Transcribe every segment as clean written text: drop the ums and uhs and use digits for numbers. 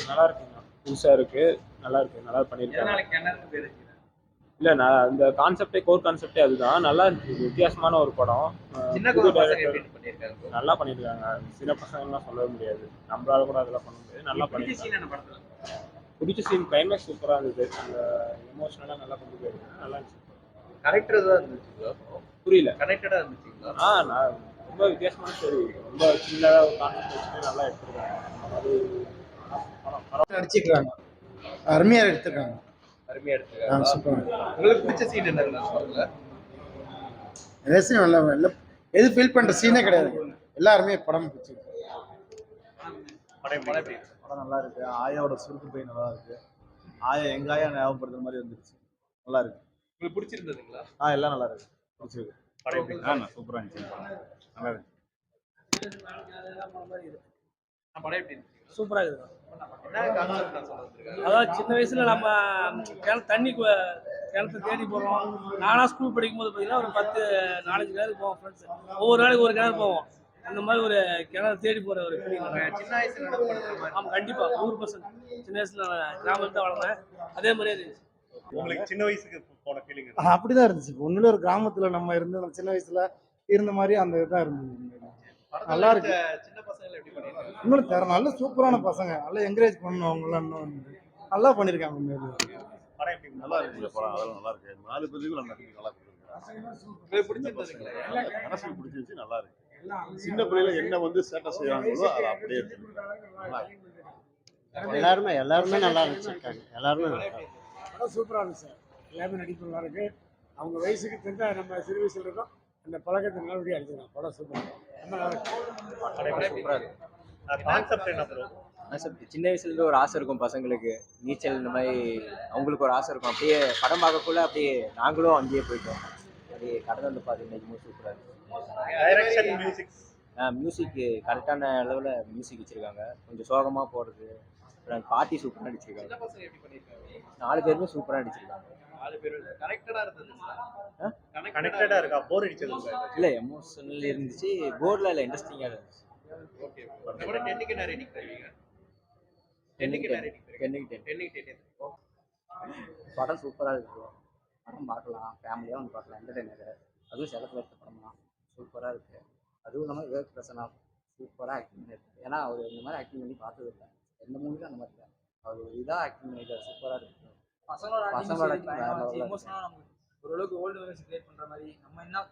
நல்லா இருக்குங்க. புதுசா இருக்கு. நல்லா இருக்கு. நல்லா பண்ணியிருக்காங்க. இல்ல நான் அந்த கோர் கான்செப்டே அதுதான். நல்லா இருக்கு. வித்தியாசமான ஒரு படம். புது டைரக்டர் நல்லா பண்ணியிருக்காங்க. சின்ன பசங்கலாம் சொல்லவே முடியாது. நம்மளால கூட அதெல்லாம் பண்ண முடியாது. நல்லா பண்ணியிருக்காங்க. பிடிச்ச சீன் கிளைமேக்ஸ் சூப்பரா இருந்தது. அந்த எமோஷனலா நல்லா கொண்டு போயிருக்காங்க. நல்லா இருந்துச்சு. கனெக்டடா தான் இருந்துச்சுங்களா? புரியல. கனெக்டடா இருந்துச்சுங்களா? நான் ரொம்ப வித்தியாசமான ஸ்டோரி. ரொம்ப சின்னதா ஒரு கான்செப்ட் வச்சுட்டு நல்லா எடுத்திருக்காங்க. அது நடிச்சிருக்காங்க. அருமையா எடுத்திருக்காங்க. அருமையா எடுத்திருக்காங்க. சூப்பர். உங்களுக்கு பிடிச்ச சீன் என்னங்க சொல்லுங்க? ரேசிங் நல்லா எது ஃபீல் பண்ற சீனே கிடையாது. எல்லாருமே படம் பிடிச்சிருக்கு. படம் நல்லா இருக்கு. ஆயாவோட சுருக்கு பை நல்லா இருக்கு. ஆயா எங்க ஆயா ஞாபகப்படுத்துற மாதிரி வந்துருச்சு. நல்லா இருக்கு. உங்களுக்கு பிடிச்சிருந்ததுங்களா? எல்லாம் நல்லா இருக்கு. பிடிச்சிருக்கு. படம் சூப்பரா இருந்துச்சு. நல்லா இருக்கு. படம் எப்படி இருந்துச்சு? சூப்பரா இருக்குது. என்ன கான்செப்ட் நான் சொல்லிருக்கேன்? அதாவது சின்ன வயசுல நம்ம கிணத்து தேடி போவோம். நானா ஸ்கூல் படிக்கும்போது பார்த்தீங்கன்னா ஒரு 4-5 கிணறு போவோம் ஃப்ரெண்ட்ஸ். ஒவ்வொரு நாளைக்கு ஒரு கிணறு போவோம். அந்த மாதிரி ஒரு கிணறு தேடி போற ஒரு ஃபீலிங். சின்ன வயசுல நடக்கிற மாதிரி. ஆமாம், கண்டிப்பா 100%. சின்ன வயசுல கிராமத்துல வளர்ந்தேன். அதே மாதிரியே இருந்துச்சு. உங்களுக்கு சின்ன வயசுக்கு போன ஃபீலிங்? அப்படிதான் இருந்துச்சு. ஒண்ணுல ஒரு கிராமத்துல நம்ம இருந்து சின்ன வயசுல இருந்த மாதிரி அந்த இதுதான் இருந்தது. நல்லா இருக்கு. சின்ன பசங்களை எப்படி பண்ணிருக்காங்க? இன்னும் தர நல்ல சூப்பரான பசங்க. நல்லா என்கரேஜ் பண்ணணும் அவங்களாம். இன்னும் நல்லா பண்ணிருக்காங்க. படம் எப்படி நல்லா இருக்கு. படம் அதெல்லாம் நல்லா இருக்கு. 4 பேருக்கும் நல்லா இருக்கு. நல்லா இருக்கு. உங்களுக்கு பிடிச்சிருந்ததுங்களா? மனசுக்கு பிடிச்சிருச்சு. நல்லா இருக்கு. சின்ன பிள்ளைல என்ன வந்து சேட்டை செய்வாங்களோ அதை அப்படியே எல்லாருமே நல்லா நடிச்சிருக்காங்க. எல்லாருமே படம் சூப்பரா இருந்துச்சு. எல்லாமே நடிப்பு நல்லா இருக்கு. அவங்க வயசுக்கு தெரிஞ்சா நம்ம சிறு வயசுல இருக்கோம். அந்த பழக்கத்தை நல்லபடியாக அடிச்சிருக்காங்க. படம் சூப்பரா ரொம்ப நல்லா இருக்கு. சூப்பரா இருக்கு. கான்செப்ட் என்ன ப்ரோ? சின்ன வயசுலேருந்து ஒரு ஆசை இருக்கும் பசங்களுக்கு. நீச்சல் இந்த மாதிரி அவங்களுக்கு ஒரு ஆசை இருக்கும். அப்படியே படம் பார்க்கக்குள்ள அப்படியே நாங்களும் அங்கேயே போயிட்டோம். அப்படியே கடந்து வந்து பார்த்தீங்கன்னா சூப்பராக இருக்கும். டைரக்ஷன் மியூசிக் கரெக்டான அளவில் மியூசிக் வச்சுருக்காங்க. கொஞ்சம் சோகமாக போடுறது. அப்புறம் பாட்டி சூப்பராக நடிச்சிருக்காங்க. 4 பேருமே சூப்பராக நடிச்சிருக்காங்க. 4 பேர் கனெக்டடா இருந்தது. கனெக்டடா இருக்கா? போர் அடிச்சது இல்லை, எமோஷனல் இருந்துச்சு. போர்டில் இல்லை, இன்ட்ரெஸ்டிங்காக இருந்துச்சு. ஓகே. நம்ம 10க்கு என்ன ரேட்டிங் தருவீங்க? 10க்கு என்ன ரேட்டிங் தருவீங்க? 10க்கு 10. படம் சூப்பராக இருக்கு. படம் பார்க்கலாம், ஃபேமிலியாக வந்து பார்க்கலாம். என்டர்டைனர். அதுவும் செலக்ட் எடுத்த படம் தான். சூப்பராக இருக்குது. அதுவும் இல்லாமல் விவேக் பிரசன்னா சூப்பராக ஆக்டிங் பண்ணியிருக்கு. ஏன்னா அவர் இந்த மாதிரி ஆக்டிங் பண்ணி பார்த்தது இல்லை. எந்த மூவிலும் அந்த மாதிரி இல்லை. அவர் இதாக ஆக்டிங் பண்ணியிருக்காரு. சூப்பராக இருக்குது. பசங்களோட எமோஷனலாக நமக்கு ஓரளவுக்கு ஓல்டு மெமரிஸ் கிரியேட் பண்ற மாதிரி. நம்ம என்ன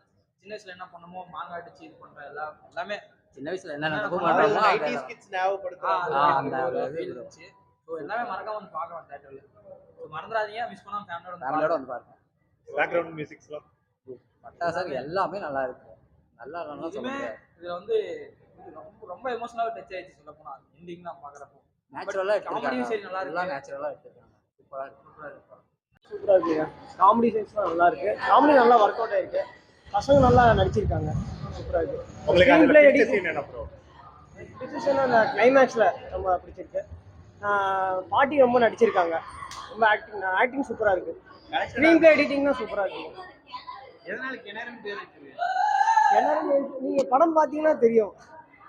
சின்ன வயசுல என்ன பண்ணமோ மாங்காய் அடிச்சு இது பண்ற எல்லாமே சின்ன வயசுல என்ன நடக்கும் பண்றோமோ 90s கிட்ஸ் ஞாபகப்படுத்துறாங்க. அந்த ஃபீல் இருந்துச்சு. ஸோ எல்லாமே மறக்காம வந்து பார்க்கலாம் தியேட்டர்ல. ஸோ மறந்துடாதீங்க, மிஸ் பண்ணாம ஃபேமிலியோட வந்து பாருங்க. பேக்ரவுண்ட் மியூசிக்ஸ்லாம் பட்டாசாக எல்லாமே நல்லா இருக்கு. நல்லா இல்லைன்னா சொல்லுங்க. இதுல வந்து ரொம்ப எமோஷனலாக டச் ஆயிடுச்சு சொல்ல போனா. எண்டிங் தான் பார்க்குறப்போ நேச்சுரலாக காமெடியும் சரி நல்லா எல்லாம் இருக்கு. நேச்சுரலாக எடுத்துருக்காங்க. சூப்பராக இருக்கு. சூப்பரா இருக்குங்க. காமெடி சீன்ஸ்லாம் நல்லா இருக்கு. காமெடி நல்லா ஒர்க் அவுட் ஆயிருக்கு. பசங்க நல்லா நடிச்சிருக்காங்க. சூப்பரா இருக்கு. உங்களுக்கு அந்த பிடிச்ச சீன் என்ன ப்ரோ? டிசிஷன் அந்த கிளைமேக்ஸ்ல ரொம்ப பிடிச்சிருக்கு. பாட்டி ரொம்ப நடிச்சிருக்காங்க. ரொம்ப ஆக்டிங் சூப்பரா இருக்கு. ஸ்க்ரீன் பிளே எடிட்டிங் தான் சூப்பரா இருக்கு. எதனால கிணறுன்னு பேர் வச்சிருக்கீங்க? எல்லாரும் நீங்க படம் பார்த்தீங்கன்னா தெரியும்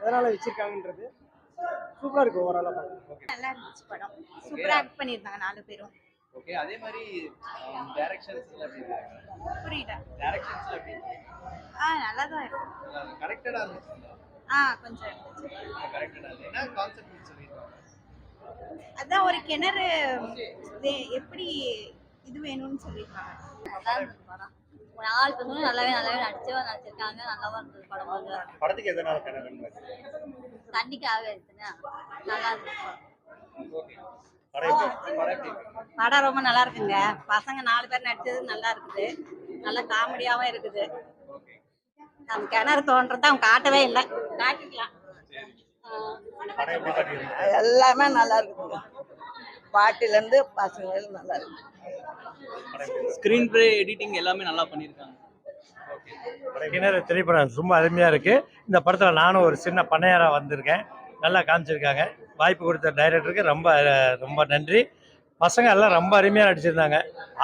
எதனால வச்சிருக்காங்கன்றது. சூப்பரா இருக்கு ஓவராலா. நல்லா இருந்துச்சு படம். சூப்பரா ஆக்ட் பண்ணிருந்தாங்க 4 பேரும். ஓகே. அதே மாதிரி டைரக்ஷன்ஸ்ல எப்படி இருக்கு? புரியல. டைரக்ஷன்ஸ்ல எப்படி இருக்கு? நல்லா தான் இருக்கு. கரெக்டடா இருந்துச்சு. கொஞ்சம் இருந்துச்சு. கரெக்டடா இருக்கு. என்ன கான்செப்ட் சொல்லிருக்காங்க? அதான் ஒரு கிணறு எப்படி இது வேணும்னு சொல்லிருக்காங்க. படம் 4 பசங்களும் நல்லாவே நடிச்சிருக்காங்க. நல்லாவும் இருந்தது படம். படத்துக்கு எதனால கிணறுன்னு தண்ணிக்காக இருக்குன்னா நல்லா இருந்துச்சு. படம் ரொம்ப நல்லா இருக்குங்க. பசங்க 4 பேர் நடிச்சது நல்லா இருக்குது. நல்ல காமெடியாவும் இருக்குது. நம்ம கிணறு தோன்றதை அவங்க காட்டவே இல்லை. காட்டிக்கலாம். எல்லாமே நல்லா இருக்குங்க. பாட்டிலேருந்து பசங்க நல்லா இருக்கு. ஸ்க்ரீன் பிளே எடிட்டிங் எல்லாமே நல்லா பண்ணியிருக்காங்க. கிணறு திரைப்படம் ரொம்ப அருமையாக இருக்குது. இந்த படத்தில் நானும் ஒரு சின்ன பண்ணையாராக வந்திருக்கேன். நல்லா காமிச்சிருக்காங்க. வாய்ப்பு கொடுத்த டைரக்டருக்கு ரொம்ப ரொம்ப நன்றி. பசங்க எல்லாம் ரொம்ப அருமையாக நடிச்சிருந்தாங்க.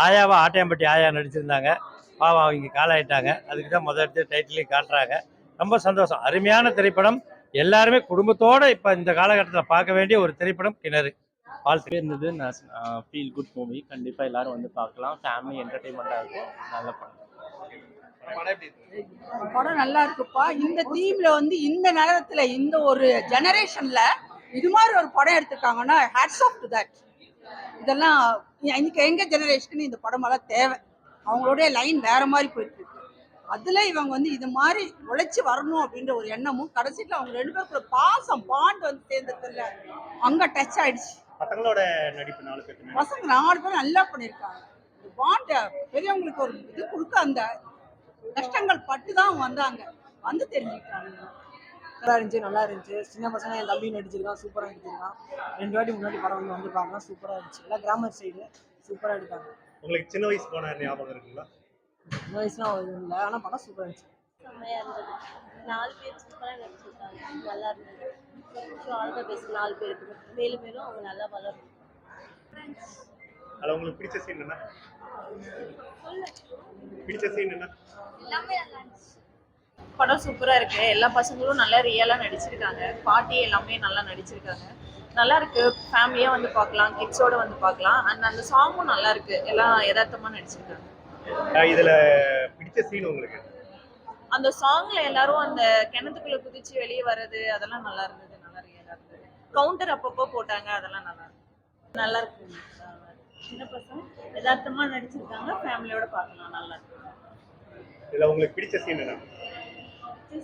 ஆயாவா ஆட்டையம்பட்டி ஆயா நடிச்சிருந்தாங்க. பாவம் அவங்க காலாயிட்டாங்க. அதுக்கு தான் முதல் டைட்டிலையும் காட்டுறாங்க. ரொம்ப சந்தோஷம். அருமையான திரைப்படம். எல்லாருமே குடும்பத்தோடு இப்போ இந்த காலகட்டத்தில் பார்க்க வேண்டிய ஒரு திரைப்படம் கிணறு. வாழ்த்து. இருந்தது. Feel good movie. கண்டிப்பாக எல்லாரும் வந்து பார்க்கலாம். ஃபேமிலி என்டர்டெயின்மெண்ட்டாக இருக்கும். நல்ல படம். படம் நல்லா இருக்குப்பா. இந்த தீம்ல வந்து இந்த நேரத்துல இந்த ஒரு ஜெனரேஷன்ல இது மாதிரி ஒரு படம் எடுத்திருக்காங்கன்னா ஹேட்ஸ் ஆஃப் டு தட். இதெல்லாம் இன்னைக்கு எங்க ஜெனரேஷனுக்கு இந்த படமெல்லாம் தேவை. அவங்களுடைய லைன் வேற மாதிரி போயிட்டு இருக்கு. அதுல இவங்க வந்து இது மாதிரி உழைச்சி வரணும் அப்படின்ற ஒரு எண்ணமும் கடைசியில் அவங்க 2 பேருக்கு ஒரு பாசம் பாண்ட் வந்து சேர்ந்ததுல அங்க டச் ஆயிடுச்சு. பசங்களோட நடிப்பு 4 பேர் பசங்க 4 பேரும் நல்லா பண்ணியிருக்காங்க. பாண்ட் பெரியவங்களுக்கு ஒரு இது கொடுக்க அந்த கஷ்டங்கள் பட்டு தான் வந்தாங்க, வந்து தெரிஞ்சுக்கிட்டாங்க. நல்லா இருந்துச்சு. சின்ன பசங்க என் தம்பி நடிச்சிருக்கான், சூப்பராக நடிச்சிருக்கான். 2 வாட்டி முன்னாடி படம் வந்து பார்க்கலாம், சூப்பராக இருந்துச்சு. எல்லாம் கிராமர் சைடு சூப்பராக எடுத்தாங்க. உங்களுக்கு சின்ன வயசு போன ஞாபகம் இருக்குங்களா? சின்ன வயசுலாம் இல்லை, ஆனால் படம் சூப்பராக இருந்துச்சு. செம்மையா இருந்தது. 4 பேர் சூப்பராக நடிச்சிருக்காங்க, நல்லா இருந்தது. ஸோ ஆல் த பெஸ்ட் 4 பேருக்கு. மேலும் மேலும் அவங்க நல்லா வளரும். அதில் உங்களுக்கு பிடிச்ச சீன் என்ன? பிடிச்ச சீன் என்ன? எல்லாமே நல்லா இருந்துச்சு. படம் சூப்பராக இருக்குது. எல்லா பசங்களும் நல்லா ரியலாக நடிச்சிருக்காங்க. பாட்டி எல்லாமே நல்லா நடிச்சிருக்காங்க. நல்லா இருக்கு. ஃபேமிலியாக வந்து பார்க்கலாம், கிட்ஸோட வந்து பார்க்கலாம். அண்ட் அந்த சாங்கும் நல்லா இருக்கு. எல்லாம் யதார்த்தமாக நடிச்சிருக்காங்க. இதில் பிடிச்ச சீன் உங்களுக்கு? அந்த சாங்ல எல்லாரும் அந்த கிணத்துக்குள்ள குதிச்சு வெளியே வர்றது அதெல்லாம் நல்லா இருந்தது. நல்லா ரியலாக இருந்தது. கவுண்டர் அப்பப்போ போட்டாங்க, அதெல்லாம் நல்லா இருக்கு. நல்லா இருக்கு. சின்ன பசங்க யதார்த்தமாக நடிச்சிருக்காங்க. ஃபேமிலியோட பார்க்கலாம், நல்லா இருக்கு. இதில் உங்களுக்கு பிடிச்ச சீன் என்ன?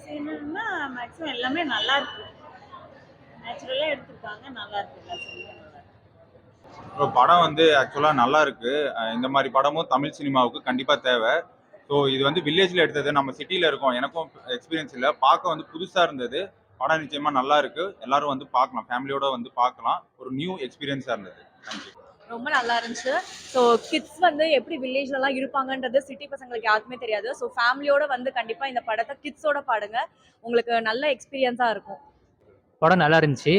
சீனுன்னா மேக்ஸிமம் எல்லாமே நல்லா இருக்கு. நேச்சுரலாக எடுத்திருக்காங்க, நல்லா இருக்கு. நல்லா இருக்கு. படம் வந்து ஆக்சுவலாக நல்லா இருக்கு. இந்த மாதிரி படமும் தமிழ் சினிமாவுக்கு கண்டிப்பாக தேவை. ஸோ இது வந்து வில்லேஜில் எடுத்தது, நம்ம சிட்டியில் இருக்கோம், எனக்கும் எக்ஸ்பீரியன்ஸ் இல்லை. பார்க்க வந்து புதுசாக இருந்தது. படம் நிச்சயமாக நல்லா இருக்கு. எல்லாரும் வந்து பார்க்கலாம், ஃபேமிலியோட வந்து பார்க்கலாம். ஒரு நியூ எக்ஸ்பீரியன்ஸாக இருந்தது. தேங்க்யூ. ரொம்ப நல்லா இருந்துச்சு. ஸோ கிட்ஸ் வந்து எப்படி வில்லேஜ்லலாம் இருப்பாங்கன்றது சிட்டி பசங்களுக்கு யாருக்குமே தெரியாது. ஸோ ஃபேமிலியோட வந்து கண்டிப்பாக இந்த படத்தை கிட்ஸோட பாடுங்க, உங்களுக்கு நல்ல எக்ஸ்பீரியன்ஸாக இருக்கும். படம் நல்லா இருந்துச்சு.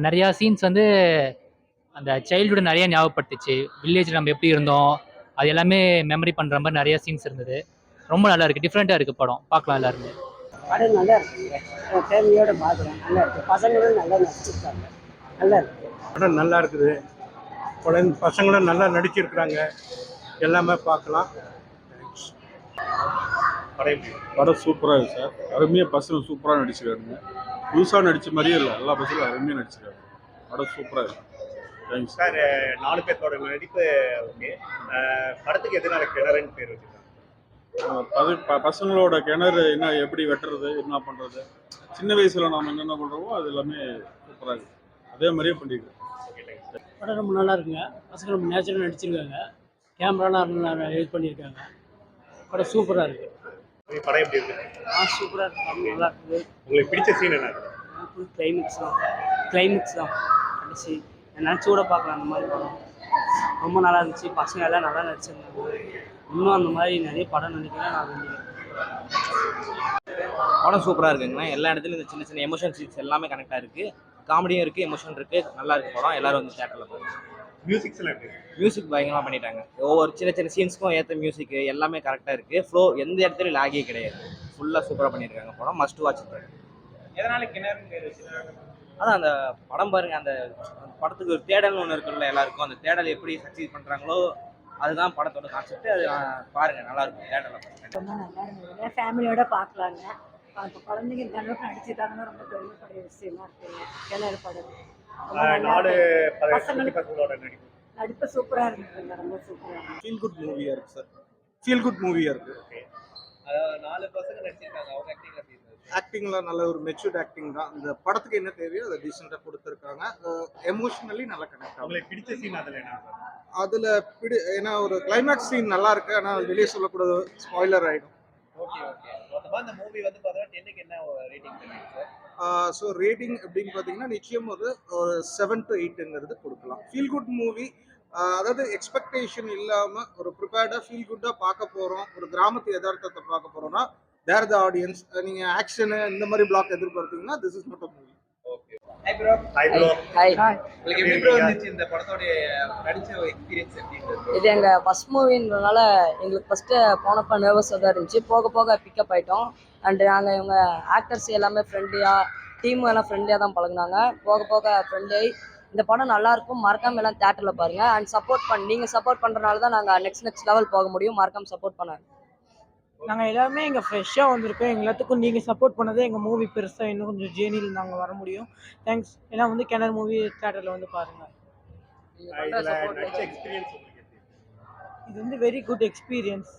நிறையா சீன்ஸ் வந்து அந்த சைல்டுஹுட் நிறைய ஞாபகப்படுத்துச்சு. வில்லேஜில் நம்ம எப்படி இருந்தோம் அது எல்லாமே மெமரி பண்ணுற மாதிரி நிறைய சீன்ஸ் இருந்தது. ரொம்ப நல்லா இருக்குது. டிஃப்ரெண்ட்டாக இருக்குது படம். பார்க்கலாம் எல்லாருமே. படம் நல்லா இருக்குங்க. ஃபேமிலியோட பார்க்குறேன், நல்லா இருக்கு. பசங்களும் நல்லா நடிச்சிருக்காங்க, நல்லா இருக்கு. படம் நல்லா இருக்குது. பசங்களும் நல்லா நடிச்சிருக்கிறாங்க. எல்லாமே பார்க்கலாம். படம் சூப்பராக இருக்கு சார். அருமையாக பசங்க சூப்பராக நடிச்சிருக்காங்க. புதுசாக நடித்த மாதிரியே இல்லை, எல்லா பசங்களும் அருமையாக நடிச்சிருக்காங்க. படம் சூப்பராக இருக்கு. Thanks sir. 4 பேர்த்தோட நடிப்பு ஓகே. படத்துக்கு எதனால கிணறுன்னு பேர் வச்சுருக்காங்க? பசங்களோட கிணறு என்ன, எப்படி வெட்டுறது, என்ன பண்ணுறது, சின்ன வயசில் நாம் என்னென்ன பண்ணுறோமோ அது எல்லாமே சூப்பராக இருக்குது. அதே மாதிரியே பண்ணியிருக்கோம். படம் ரொம்ப நல்லா இருக்குங்க. பசங்க ரொம்ப நேச்சுரலாக நடிச்சிருக்காங்க. கேமராலாம் நல்லா யூஸ் பண்ணியிருக்காங்க. படம் சூப்பராக இருக்குது. படம் எப்படி இருக்கு? சூப்பராக இருக்குது. படம் நல்லா இருக்குது. உங்களுக்கு பிடிச்ச சீன் என்ன? கிளைமேக்ஸ் தான் கடைசி நினச்சி கூட பார்க்கலாம். அந்த மாதிரி படம் ரொம்ப நல்லா இருந்துச்சு. பசங்க எல்லாம் நல்லா நடிச்சிருந்தாங்க. இன்னும் அந்த மாதிரி நிறைய படம் நடிக்கிறேன் நான் வேண்டிக்கிறேன். படம் சூப்பராக இருக்குங்கண்ணா. எல்லா இடத்துலையும் இந்த சின்ன சின்ன எமோஷன் சீன்ஸ் எல்லாமே கனெக்டாக இருக்குது. காமெடியும் இருக்குது, எமோஷன் இருக்குது. நல்லா இருக்குது படம். எல்லாரும் வந்து தேட்டரில் பாருங்க. மியூசிக்ஸ்லாம் எப்படி? மியூசிக் பயங்கரமாக பண்ணிட்டாங்க. ஒவ்வொரு சின்ன சின்ன சீன்ஸ்க்கும் ஏற்ற மியூசிக் எல்லாமே கரெக்டாக இருக்குது. ஃப்ளோ எந்த இடத்துலையும் லாகே கிடையாது. ஃபுல்லாக சூப்பராக பண்ணியிருக்காங்க. படம் மஸ்ட் வாட்ச். எதனால கிணறுன்னு பேர் வச்சிருக்காங்க? அதான் அந்த படம் பாருங்க, அந்த படத்துக்கு ஒரு தேடல்னு ஒன்று இருக்குல்ல எல்லாருக்கும். அந்த தேடல் எப்படி சக்சீட் பண்ணுறாங்களோ அதுதான் படத்தோட கான்செப்ட். அது பாருங்க, நல்லா இருக்கும். தேடலை ரொம்ப நல்லா இருந்தது. ஃபேமிலியோட பார்க்கலாங்க. இப்போ குழந்தைங்க இந்த அளவுக்கு நடிச்சிருக்காங்கன்னா ரொம்ப பெருமைப்படைய விஷயமா இருக்கு. கிணறு படம் பசங்களோட நடிப்பு சூப்பராக இருந்ததுங்க. ரொம்ப சூப்பராக இருந்தது. ஃபீல் குட் மூவியாக இருக்குது சார். ஃபீல் குட் மூவியாக இருக்குது. 4 பசங்க நடிச்சிருக்காங்க. அவங்க ஆக்டிங் எப்படி இருந்தது? ஆக்டிங்லாம் நல்ல ஒரு மெச்சூர்ட் ஆக்டிங் தான். இந்த படத்துக்கு என்ன தேவையோ அதை டீசெண்டாக கொடுத்துருக்காங்க. எமோஷனலி நல்லா கனெக்ட் ஆகும். உங்களுக்கு பிடிச்ச சீன் அதில் என்ன? அதில் ஏன்னா ஒரு கிளைமேக்ஸ் சீன் நல்லா இருக்கு. ஆனால் வெளியே சொல்லக்கூடாது, ஸ்பாய்லர் ஆகிடும். ஓகே. மொத்தமாக இந்த மூவி வந்து பார்த்தோன்னா 10க்கு என்ன ரேட்டிங் தருவீங்க சார்? ஸோ ரேட்டிங் எப்படின்னு பார்த்தீங்கன்னா நிச்சயம் ஒரு 7 to 8ங்கிறது கொடுக்கலாம். Feel good movie. அதாவது எக்ஸ்பெக்டேஷன் இல்லாமல் ஒரு ப்ரிப்பேர்டாக ஃபீல் குட்டாக பார்க்க போகிறோம், ஒரு கிராமத்து யதார்த்தத்தை பார்க்க போகிறோம்னா தேர் த ஆடியன்ஸ். நீங்கள் ஆக்ஷனு இந்த மாதிரி பிளாக் எதிர்பார்த்தீங்கன்னா this is not a movie. Okay. Hi bro. உங்களுக்கு எப்படி ப்ரோ இருந்துச்சு இந்த படத்தோட நடிச்ச எக்ஸ்பீரியன்ஸ் எப்படி இருந்தது? இது எங்கள் ஃபஸ்ட் மூவின்றனால எங்களுக்கு ஃபஸ்ட்டு போனப்போ நர்வஸாக தான் இருந்துச்சு. போக போக பிக்கப் ஆகிட்டோம். அண்டு நாங்கள் இவங்க ஆக்டர்ஸ் எல்லாமே ஃப்ரெண்ட்லியாக, டீம் எல்லாம் ஃப்ரெண்ட்லியாக தான் பழகுனாங்க. போக போக ஃப்ரெண்ட்லி இந்த படம் நல்லா இருக்கும், மறக்காம எல்லாம் தியேட்டர்ல பாருங்க. அண்ட் நீங்க சப்போர்ட் பண்றதுனால தான் நாங்க நெக்ஸ்ட் லெவல் போக முடியும். மறக்காம சப்போர்ட் பண்ணுங்க. நாங்கள் எல்லாருமே இங்கே ஃப்ரெஷ்ஷாக வந்திருக்கோம். எல்லாத்துக்கும் நீங்கள் சப்போர்ட் பண்ணதே எங்கள் மூவி பெருசாக இன்னும் கொஞ்சம் ஜேர்னியில் நாங்கள் வர முடியும். தேங்க்ஸ். ஏன்னா வந்து கிணறு மூவி தேட்டரில் வந்து பாருங்கள். இது வந்து வெரி குட் எக்ஸ்பீரியன்ஸ்.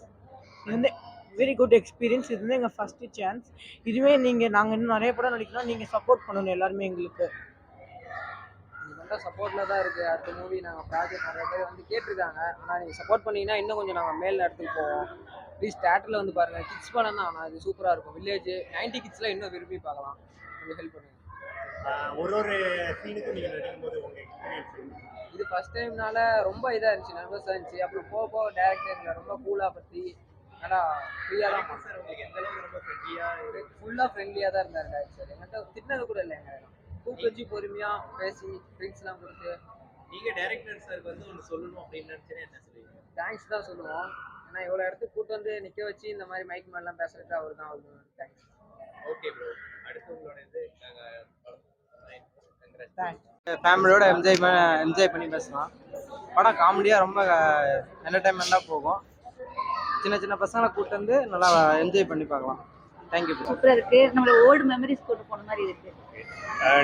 இது வந்து எங்கள் ஃபஸ்ட்டு சான்ஸ். இதுவே நாங்கள் இன்னும் நிறைய படம் நடிக்கிறோம். நீங்கள் சப்போர்ட் பண்ணணும் எல்லாருமே எங்களுக்கு. சப்போர்ட்ல தான் இருக்கு. அடுத்த மூவி நாங்கள் ப்ராஜெக்ட் நிறைய பேர் வந்து கேட்டிருக்காங்க. ஆனால் நீங்கள் சப்போர்ட் பண்ணீங்கன்னா இன்னும் கொஞ்சம் நாங்கள் மேல் இடத்துக்கு போவோம். ப்ளீஸ் தேட்டரில் வந்து பாருங்கள். கிட்ஸ் படம் தான், ஆனால் அது சூப்பராக இருக்கும். வில்லேஜ் 90 கிட்ஸ்லாம் இன்னும் விரும்பி பார்க்கலாம். கொஞ்சம் ஹெல்ப் பண்ணுங்க. ஒரு சீனுக்கு நீங்க நடிக்கும்போது உங்க எக்ஸ்பீரியன்ஸ் இது ஃபர்ஸ்ட் டைம்னால ரொம்ப இதாக இருந்துச்சு, நர்வஸாக இருந்துச்சு. அப்புறம் போக போக டேரக்டர் எங்களை ரொம்ப கூலாக பற்றி நல்லா ஃப்ரீயாக தான் சார் உங்களுக்கு எந்த அளவுக்கு ரொம்ப ஃப்ரெண்ட்லியா ஃபுல்லாக ஃப்ரெண்ட்லியாக தான் இருந்தார் டேரக்டர். எங்கள்கிட்ட திட்டினது கூட இல்லை. எங்கள் கூப்பிட்டு வச்சு பொறுமையாக பேசி ட்ரிங்க்ஸ்லாம் கொடுத்து. நீங்க டைரக்டர் சாருக்கு வந்து ஒன்று சொல்லணும் அப்படின்னு நினைச்சேன்னா என்ன சொல்லுவீங்க? தேங்க்ஸ் தான் சொல்லுவோம். ஏன்னா இவ்வளோ இடத்துக்கு கூட்டு வந்து நிற்க வச்சு இந்த மாதிரி மைக் மேலாம் பேசுறது அவர் தான் தேங்க்ஸ். ஓகே ப்ரோ, அடுத்து உங்களோட இது ஃபேமிலியோட என்ஜாய் பண்ணி பேசலாம். படம் காமெடியாக ரொம்ப என்டர்டைன்மெண்ட்டாக போகும். சின்ன சின்ன பசங்களை கூப்பிட்டு வந்து நல்லா என்ஜாய் பண்ணி பார்க்கலாம். தேங்க்யூ. சூப்பராக இருக்கு. நம்மளோட ஓல்டு மெமரிஸ் கொண்டு போன மாதிரி இருக்கு.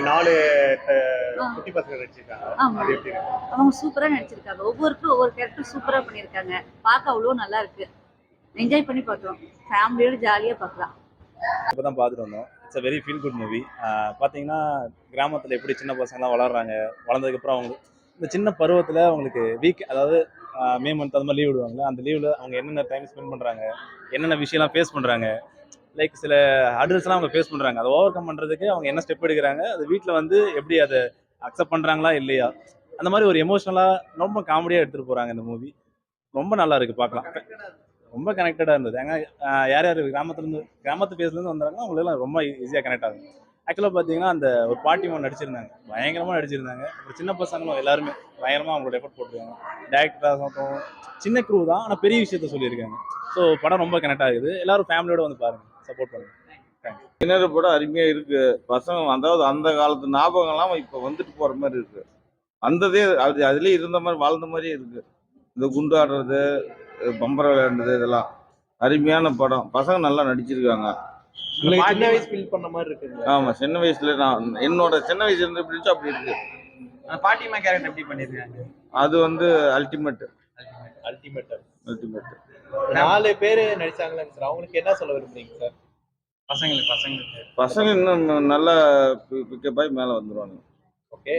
4 குட்டி பசங்க நடிச்சிருக்காங்க. அது எப்படி இருக்கு? அவங்க சூப்பராக நடிச்சிருக்காங்க. ஒவ்வொருத்தரும் ஒவ்வொரு கேரக்டர் சூப்பராக பண்ணியிருக்காங்க. பார்க்க அவ்வளோ நல்லா இருக்கு. என்ஜாய் பண்ணி பார்த்தோம். ஃபேமிலியோட ஜாலியாக பார்க்கலாம். இப்போ தான் பார்த்துட்டு வந்தோம். It's a very feel good movie. பார்த்தீங்கன்னா கிராமத்தில் எப்படி சின்ன பசங்களாம் வளர்றாங்க, வளர்ந்ததுக்கப்புறம் அவங்க இந்த சின்ன பருவத்தில் அவங்களுக்கு அதாவது மே மந்த் அந்த மாதிரி லீவ் விடுவாங்க. அந்த லீவில் அவங்க என்னென்ன டைம் ஸ்பெண்ட் பண்ணுறாங்க, என்னென்ன விஷயம்லாம் ஃபேஸ் பண்ணுறாங்க, லைக் சில அடல்ட்ஸ்லாம் அவங்க ஃபேஸ் பண்ணுறாங்க. அதை ஓவர் கம் பண்ணுறதுக்கு அவங்க என்ன ஸ்டெப் எடுக்கிறாங்க, அது வீட்டில் வந்து எப்படி அதை அக்செப்ட் பண்ணுறாங்களா இல்லையா, அந்த மாதிரி ஒரு எமோஷ்னலாக ரொம்ப காமெடியாக எடுத்துகிட்டு போகிறாங்க இந்த மூவி. ரொம்ப நல்லா இருக்குது, பார்க்கலாம். ரொம்ப கனெக்டடாக இருந்தது. ஏன்னா யார் யார் கிராமத்து பேஸ்லேருந்து வந்தாங்கன்னா அவங்களெல்லாம் ரொம்ப ஈஸியாக கனெக்ட் ஆகும். ஆக்சுவலாக பார்த்தீங்கன்னா அந்த ஒரு பாட்டி ஒன்று நடிச்சிருந்தாங்க, பயங்கரமாக நடிச்சிருந்தாங்க. அப்புறம் சின்ன பசங்களும் எல்லாருமே பயங்கரமாக அவங்களோட எஃபர்ட் போட்டிருக்காங்க. டேரக்டராகட்டும் சின்ன க்ரூ தான், ஆனால் பெரிய விஷயத்த சொல்லியிருக்காங்க. ஸோ படம் ரொம்ப கனெக்ட் ஆகுது. எல்லாரும் ஃபேமிலியோட வந்து பாருங்கள், சப்போர்ட் பண்ணுங்கள். தேங்க்ஸ். கிணறு படம் அருமையாக இருக்குது. பசங்க அதாவது அந்த காலத்து ஞாபகம்லாம் இப்போ வந்துட்டு போகிற மாதிரி இருக்குது. அந்ததே அதுலேயே இருந்த மாதிரி வாழ்ந்த மாதிரியே இருக்குது. இந்த குண்டு ஆடுறது, பம்பரம் விளையாடுறது, இதெல்லாம் அருமையான படம். பசங்க நல்லா நடிச்சிருக்காங்க. சின்ன வயசு ஃபீல் பண்ண மாதிரி இருக்கு. ஆமாம், சின்ன வயசுல என்னோட சின்ன வயசு இருந்து எப்படி இருந்துச்சோ அப்படி இருக்கு. பாட்டிமா கேரக்டர் எப்படி பண்ணிருக்காங்க? அது வந்து அல்டிமேட். 4 பேர் நடிச்சாங்களே சார், அவங்களுக்கு என்ன சொல்ல விரும்புறீங்க சார்? பசங்க இன்னும் நல்லா பிக்கப் ஆகி மேலே வந்துருவாங்க. ஓகே.